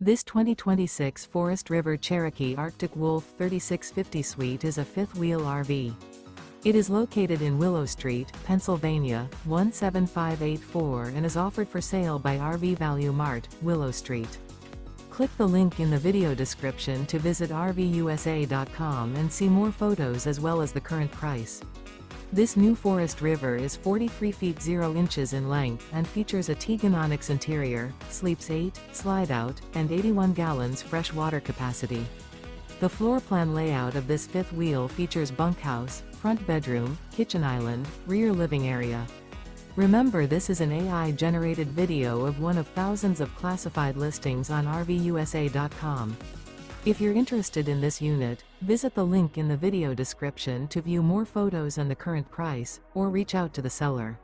This 2026 Forest River Cherokee Arctic Wolf 3650 Suite is a fifth-wheel RV. It is located in Willow Street, Pennsylvania, 17584 and is offered for sale by RV Value Mart, Willow Street. Click the link in the video description to visit RVUSA.com and see more photos as well as the current price. This new Forest River is 43 feet 0 inches in length and features a Teagan Onyx interior, sleeps 8, slide-out, and 81 gallons fresh water capacity. The floor plan layout of this fifth wheel features bunkhouse, front bedroom, kitchen island, rear living area. Remember, this is an AI-generated video of one of thousands of classified listings on RVUSA.com. If you're interested in this unit, visit the link in the video description to view more photos and the current price, or reach out to the seller.